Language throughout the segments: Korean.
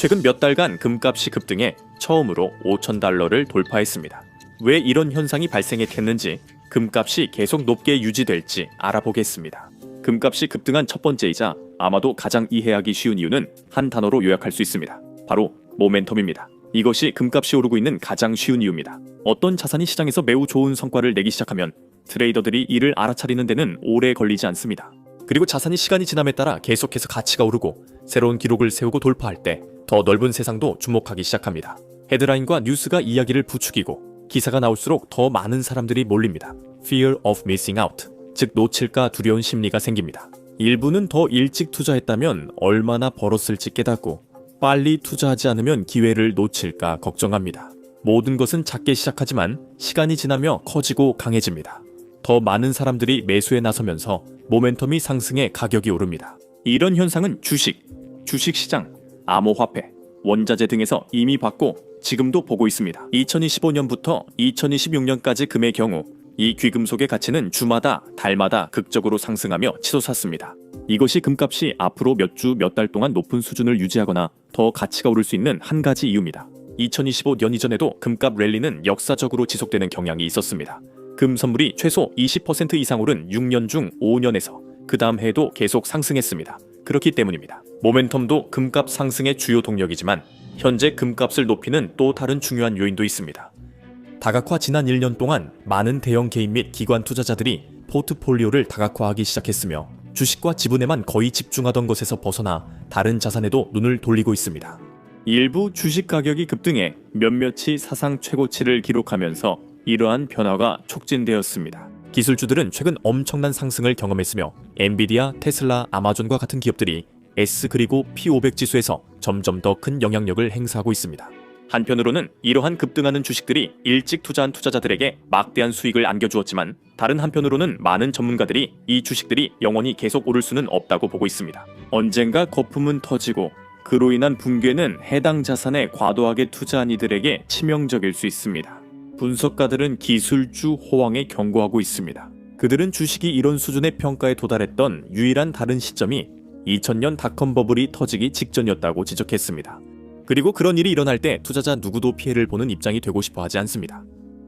최근 몇 달간 금값이 급등해 처음으로 5,000달러를 돌파했습니다. 왜 이런 현상이 발생했겠는지, 금값이 계속 높게 유지될지 알아보겠습니다. 금값이 급등한 첫 번째이자 아마도 가장 이해하기 쉬운 이유는 한 단어로 요약할 수 있습니다. 바로 모멘텀입니다. 이것이 금값이 오르고 있는 가장 쉬운 이유입니다. 어떤 자산이 시장에서 매우 좋은 성과를 내기 시작하면 트레이더들이 이를 알아차리는 데는 오래 걸리지 않습니다. 그리고 자산이 시간이 지남에 따라 계속해서 가치가 오르고 새로운 기록을 세우고 돌파할 때 더 넓은 세상도 주목하기 시작합니다. 헤드라인과 뉴스가 이야기를 부추기고 기사가 나올수록 더 많은 사람들이 몰립니다. Fear of missing out, 즉 놓칠까 두려운 심리가 생깁니다. 일부는 더 일찍 투자했다면 얼마나 벌었을지 깨닫고 빨리 투자하지 않으면 기회를 놓칠까 걱정합니다. 모든 것은 작게 시작하지만 시간이 지나며 커지고 강해집니다. 더 많은 사람들이 매수에 나서면서 모멘텀이 상승해 가격이 오릅니다. 이런 현상은 주식시장, 암호화폐, 원자재 등에서 이미 봤고 지금도 보고 있습니다. 2025년부터 2026년까지 금의 경우 이 귀금속의 가치는 주마다 달마다 극적으로 상승하며 치솟았습니다. 이것이 금값이 앞으로 몇 주 몇 달 동안 높은 수준을 유지하거나 더 가치가 오를 수 있는 한 가지 이유입니다. 2025년 이전에도 금값 랠리는 역사적으로 지속되는 경향이 있었습니다. 금 선물이 최소 20% 이상 오른 6년 중 5년에서 그 다음 해에도 계속 상승했습니다. 그렇기 때문입니다. 모멘텀도 금값 상승의 주요 동력이지만 현재 금값을 높이는 또 다른 중요한 요인도 있습니다. 다각화 지난 1년 동안 많은 대형 개인 및 기관 투자자들이 포트폴리오를 다각화하기 시작했으며 주식과 지분에만 거의 집중하던 것에서 벗어나 다른 자산에도 눈을 돌리고 있습니다. 일부 주식 가격이 급등해 몇몇이 사상 최고치를 기록하면서 이러한 변화가 촉진되었습니다. 기술주들은 최근 엄청난 상승을 경험했으며 엔비디아, 테슬라, 아마존과 같은 기업들이 S 그리고 P500 지수에서 점점 더 큰 영향력을 행사하고 있습니다. 한편으로는 이러한 급등하는 주식들이 일찍 투자한 투자자들에게 막대한 수익을 안겨주었지만 다른 한편으로는 많은 전문가들이 이 주식들이 영원히 계속 오를 수는 없다고 보고 있습니다. 언젠가 거품은 터지고 그로 인한 붕괴는 해당 자산에 과도하게 투자한 이들에게 치명적일 수 있습니다. 분석가들은 기술주 호황에 경고하고 있습니다. 그들은 주식이 이런 수준의 평가에 도달했던 유일한 다른 시점이 2000년 닷컴 버블이 터지기 직전이었다고 지적했습니다. 그리고 그런 일이 일어날 때 투자자 누구도 피해를 보는 입장이 되고 싶어 하지 않습니다.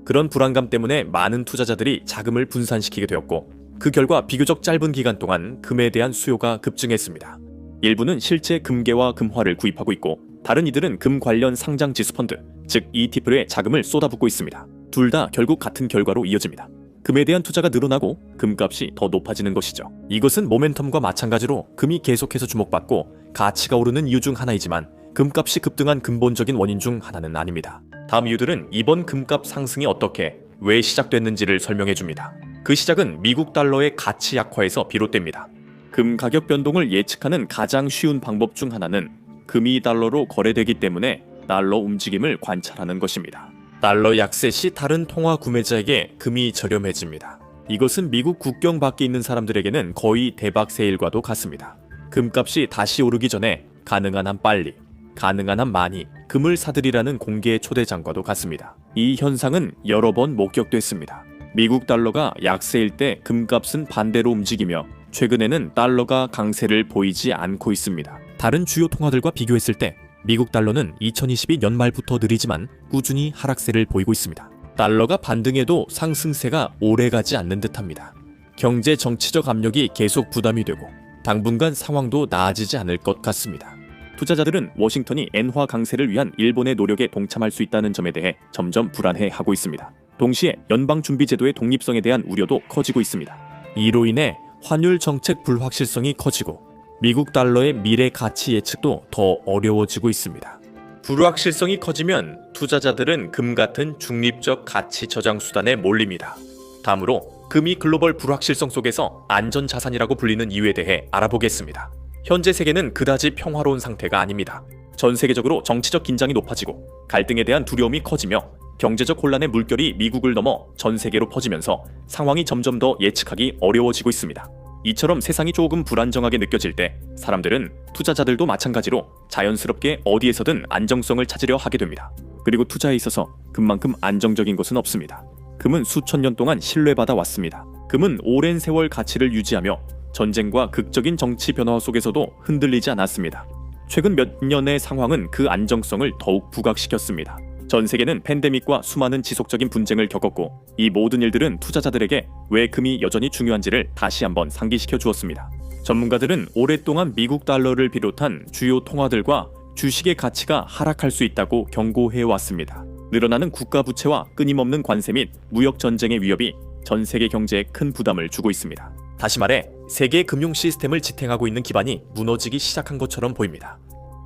그런 불안감 때문에 많은 투자자들이 자금을 분산시키게 되었고 그 결과 비교적 짧은 기간 동안 금에 대한 수요가 급증했습니다. 일부는 실제 금괴와 금화를 구입하고 있고 다른 이들은 금 관련 상장 지수 펀드, 즉 ETF에 자금을 쏟아붓고 있습니다. 둘 다 결국 같은 결과로 이어집니다. 금에 대한 투자가 늘어나고 금값이 더 높아지는 것이죠. 이것은 모멘텀과 마찬가지로 금이 계속해서 주목받고 가치가 오르는 이유 중 하나이지만 금값이 급등한 근본적인 원인 중 하나는 아닙니다. 다음 이유들은 이번 금값 상승이 어떻게, 왜 시작됐는지를 설명해줍니다. 그 시작은 미국 달러의 가치 약화에서 비롯됩니다. 금 가격 변동을 예측하는 가장 쉬운 방법 중 하나는 금이 달러로 거래되기 때문에 달러 움직임을 관찰하는 것입니다. 달러 약세 시 다른 통화 구매자에게 금이 저렴해집니다. 이것은 미국 국경 밖에 있는 사람들에게는 거의 대박 세일과도 같습니다. 금값이 다시 오르기 전에 가능한 한 빨리, 가능한 한 많이 금을 사들이라는 공개 초대장과도 같습니다. 이 현상은 여러 번 목격됐습니다. 미국 달러가 약세일 때 금값은 반대로 움직이며 최근에는 달러가 강세를 보이지 않고 있습니다. 다른 주요 통화들과 비교했을 때 미국 달러는 2022 연말부터 느리지만 꾸준히 하락세를 보이고 있습니다. 달러가 반등해도 상승세가 오래가지 않는 듯합니다. 경제 정치적 압력이 계속 부담이 되고 당분간 상황도 나아지지 않을 것 같습니다. 투자자들은 워싱턴이 엔화 강세를 위한 일본의 노력에 동참할 수 있다는 점에 대해 점점 불안해하고 있습니다. 동시에 연방준비제도의 독립성에 대한 우려도 커지고 있습니다. 이로 인해 환율 정책 불확실성이 커지고 미국 달러의 미래 가치 예측도 더 어려워지고 있습니다. 불확실성이 커지면 투자자들은 금 같은 중립적 가치 저장 수단에 몰립니다. 다음으로 금이 글로벌 불확실성 속에서 안전자산이라고 불리는 이유에 대해 알아보겠습니다. 현재 세계는 그다지 평화로운 상태가 아닙니다. 전 세계적으로 정치적 긴장이 높아지고 갈등에 대한 두려움이 커지며 경제적 혼란의 물결이 미국을 넘어 전 세계로 퍼지면서 상황이 점점 더 예측하기 어려워지고 있습니다. 이처럼 세상이 조금 불안정하게 느껴질 때 사람들은, 투자자들도 마찬가지로 자연스럽게 어디에서든 안정성을 찾으려 하게 됩니다. 그리고 투자에 있어서 금만큼 안정적인 것은 없습니다. 금은 수천 년 동안 신뢰받아 왔습니다. 금은 오랜 세월 가치를 유지하며 전쟁과 극적인 정치 변화 속에서도 흔들리지 않았습니다. 최근 몇 년의 상황은 그 안정성을 더욱 부각시켰습니다. 전 세계는 팬데믹과 수많은 지속적인 분쟁을 겪었고 이 모든 일들은 투자자들에게 왜 금이 여전히 중요한지를 다시 한번 상기시켜 주었습니다. 전문가들은 오랫동안 미국 달러를 비롯한 주요 통화들과 주식의 가치가 하락할 수 있다고 경고해 왔습니다. 늘어나는 국가 부채와 끊임없는 관세 및 무역 전쟁의 위협이 전 세계 경제에 큰 부담을 주고 있습니다. 다시 말해 세계의 금융 시스템을 지탱하고 있는 기반이 무너지기 시작한 것처럼 보입니다.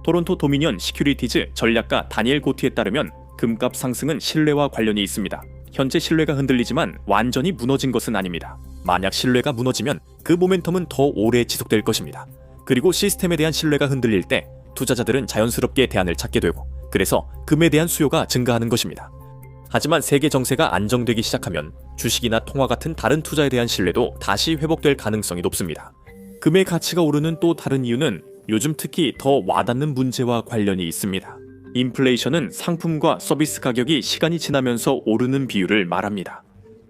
토론토 도미니언 시큐리티즈 전략가 다니엘 고티에 따르면 금값 상승은 신뢰와 관련이 있습니다. 현재 신뢰가 흔들리지만 완전히 무너진 것은 아닙니다. 만약 신뢰가 무너지면 그 모멘텀은 더 오래 지속될 것입니다. 그리고 시스템에 대한 신뢰가 흔들릴 때 투자자들은 자연스럽게 대안을 찾게 되고 그래서 금에 대한 수요가 증가하는 것입니다. 하지만 세계 정세가 안정되기 시작하면 주식이나 통화 같은 다른 투자에 대한 신뢰도 다시 회복될 가능성이 높습니다. 금의 가치가 오르는 또 다른 이유는 요즘 특히 더 와닿는 문제와 관련이 있습니다. 인플레이션은 상품과 서비스 가격이 시간이 지나면서 오르는 비율을 말합니다.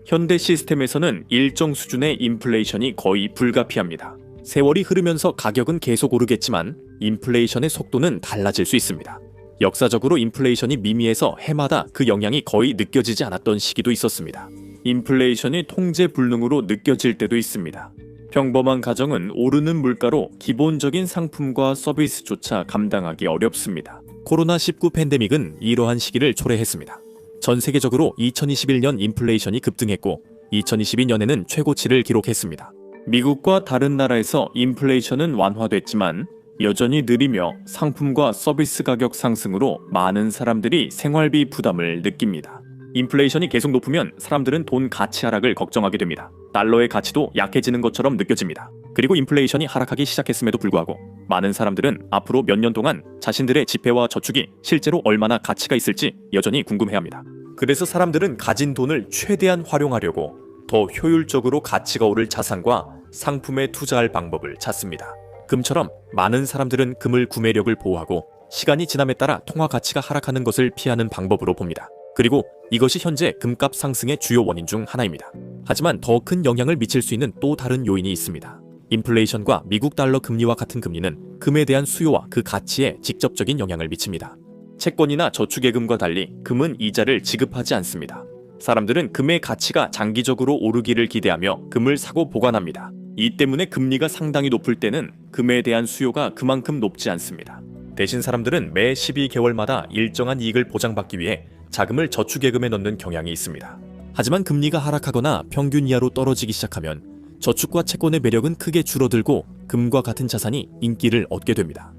현대 시스템에서는 일정 수준의 인플레이션이 거의 불가피합니다. 세월이 흐르면서 가격은 계속 오르겠지만 인플레이션의 속도는 달라질 수 있습니다. 역사적으로 인플레이션이 미미해서 해마다 그 영향이 거의 느껴지지 않았던 시기도 있었습니다. 인플레이션이 통제 불능으로 느껴질 때도 있습니다. 평범한 가정은 오르는 물가로 기본적인 상품과 서비스조차 감당하기 어렵습니다. 코로나19 팬데믹은 이러한 시기를 초래했습니다. 전 세계적으로 2021년 인플레이션이 급등했고 2022년에는 최고치를 기록했습니다. 미국과 다른 나라에서 인플레이션은 완화됐지만 여전히 느리며 상품과 서비스 가격 상승으로 많은 사람들이 생활비 부담을 느낍니다. 인플레이션이 계속 높으면 사람들은 돈 가치 하락을 걱정하게 됩니다. 달러의 가치도 약해지는 것처럼 느껴집니다. 그리고 인플레이션이 하락하기 시작했음에도 불구하고 많은 사람들은 앞으로 몇 년 동안 자신들의 지폐와 저축이 실제로 얼마나 가치가 있을지 여전히 궁금해합니다. 그래서 사람들은 가진 돈을 최대한 활용하려고 더 효율적으로 가치가 오를 자산과 상품에 투자할 방법을 찾습니다. 금처럼 많은 사람들은 금을 구매력을 보호하고 시간이 지남에 따라 통화 가치가 하락하는 것을 피하는 방법으로 봅니다. 그리고 이것이 현재 금값 상승의 주요 원인 중 하나입니다. 하지만 더 큰 영향을 미칠 수 있는 또 다른 요인이 있습니다. 인플레이션과 미국 달러 금리와 같은 금리는 금에 대한 수요와 그 가치에 직접적인 영향을 미칩니다. 채권이나 저축예금과 달리 금은 이자를 지급하지 않습니다. 사람들은 금의 가치가 장기적으로 오르기를 기대하며 금을 사고 보관합니다. 이 때문에 금리가 상당히 높을 때는 금에 대한 수요가 그만큼 높지 않습니다. 대신 사람들은 매 12개월마다 일정한 이익을 보장받기 위해 자금을 저축예금에 넣는 경향이 있습니다. 하지만 금리가 하락하거나 평균 이하로 떨어지기 시작하면 저축과 채권의 매력은 크게 줄어들고 금과 같은 자산이 인기를 얻게 됩니다.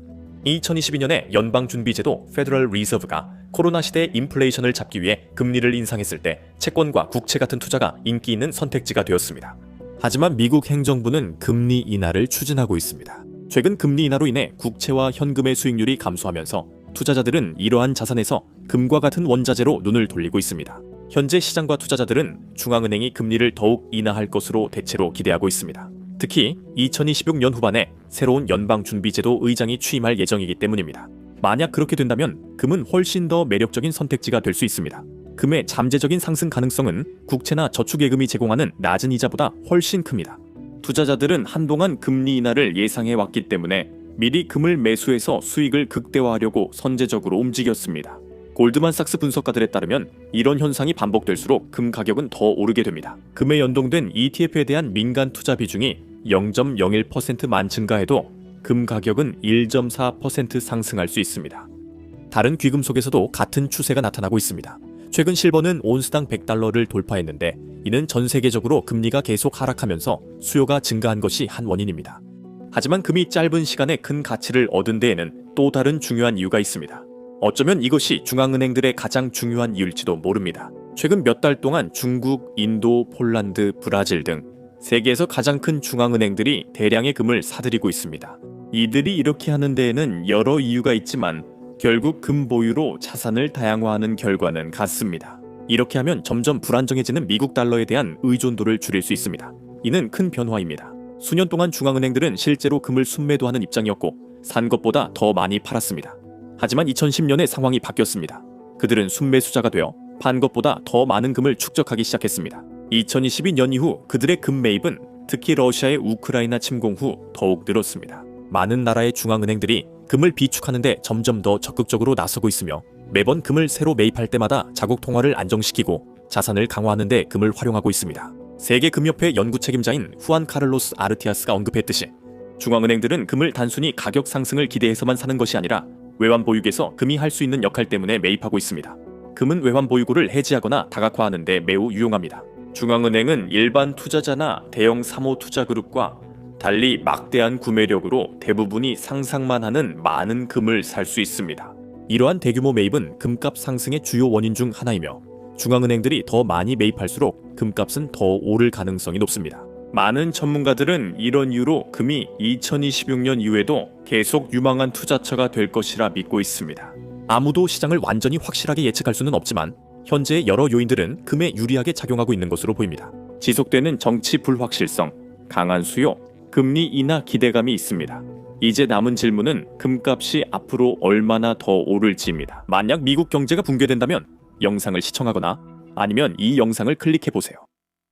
2022년에 연방준비제도 페더럴 리저브가 코로나 시대의 인플레이션을 잡기 위해 금리를 인상했을 때 채권과 국채 같은 투자가 인기 있는 선택지가 되었습니다. 하지만 미국 행정부는 금리 인하를 추진하고 있습니다. 최근 금리 인하로 인해 국채와 현금의 수익률이 감소하면서 투자자들은 이러한 자산에서 금과 같은 원자재로 눈을 돌리고 있습니다. 현재 시장과 투자자들은 중앙은행이 금리를 더욱 인하할 것으로 대체로 기대하고 있습니다. 특히 2026년 후반에 새로운 연방준비제도 의장이 취임할 예정이기 때문입니다. 만약 그렇게 된다면 금은 훨씬 더 매력적인 선택지가 될 수 있습니다. 금의 잠재적인 상승 가능성은 국채나 저축예금이 제공하는 낮은 이자보다 훨씬 큽니다. 투자자들은 한동안 금리 인하를 예상해 왔기 때문에 미리 금을 매수해서 수익을 극대화하려고 선제적으로 움직였습니다. 골드만삭스 분석가들에 따르면 이런 현상이 반복될수록 금 가격은 더 오르게 됩니다. 금에 연동된 ETF에 대한 민간 투자 비중이 0.01%만 증가해도 금 가격은 1.4% 상승할 수 있습니다. 다른 귀금속에서도 같은 추세가 나타나고 있습니다. 최근 실버는 온스당 100달러를 돌파했는데 이는 전 세계적으로 금리가 계속 하락하면서 수요가 증가한 것이 한 원인입니다. 하지만 금이 짧은 시간에 큰 가치를 얻은 데에는 또 다른 중요한 이유가 있습니다. 어쩌면 이것이 중앙은행들의 가장 중요한 이유일지도 모릅니다. 최근 몇 달 동안 중국, 인도, 폴란드, 브라질 등 세계에서 가장 큰 중앙은행들이 대량의 금을 사들이고 있습니다. 이들이 이렇게 하는 데에는 여러 이유가 있지만 결국 금 보유로 자산을 다양화하는 결과는 같습니다. 이렇게 하면 점점 불안정해지는 미국 달러에 대한 의존도를 줄일 수 있습니다. 이는 큰 변화입니다. 수년 동안 중앙은행들은 실제로 금을 순매도하는 입장이었고 산 것보다 더 많이 팔았습니다. 하지만 2010년에 상황이 바뀌었습니다. 그들은 순매수자가 되어 판 것보다 더 많은 금을 축적하기 시작했습니다. 2022년 이후 그들의 금 매입은 특히 러시아의 우크라이나 침공 후 더욱 늘었습니다. 많은 나라의 중앙은행들이 금을 비축하는 데 점점 더 적극적으로 나서고 있으며 매번 금을 새로 매입할 때마다 자국 통화를 안정시키고 자산을 강화하는 데 금을 활용하고 있습니다. 세계금협회 연구 책임자인 후안 카를로스 아르티아스가 언급했듯이 중앙은행들은 금을 단순히 가격 상승을 기대해서만 사는 것이 아니라 외환 보유고에서 금이 할 수 있는 역할 때문에 매입하고 있습니다. 금은 외환 보유고를 해지하거나 다각화하는 데 매우 유용합니다. 중앙은행은 일반 투자자나 대형 사모 투자그룹과 달리 막대한 구매력으로 대부분이 상상만 하는 많은 금을 살 수 있습니다. 이러한 대규모 매입은 금값 상승의 주요 원인 중 하나이며 중앙은행들이 더 많이 매입할수록 금값은 더 오를 가능성이 높습니다. 많은 전문가들은 이런 이유로 금이 2026년 이후에도 계속 유망한 투자처가 될 것이라 믿고 있습니다. 아무도 시장을 완전히 확실하게 예측할 수는 없지만 현재의 여러 요인들은 금에 유리하게 작용하고 있는 것으로 보입니다. 지속되는 정치 불확실성, 강한 수요, 금리 인하 기대감이 있습니다. 이제 남은 질문은 금값이 앞으로 얼마나 더 오를지입니다. 만약 미국 경제가 붕괴된다면 영상을 시청하거나 아니면 이 영상을 클릭해 보세요.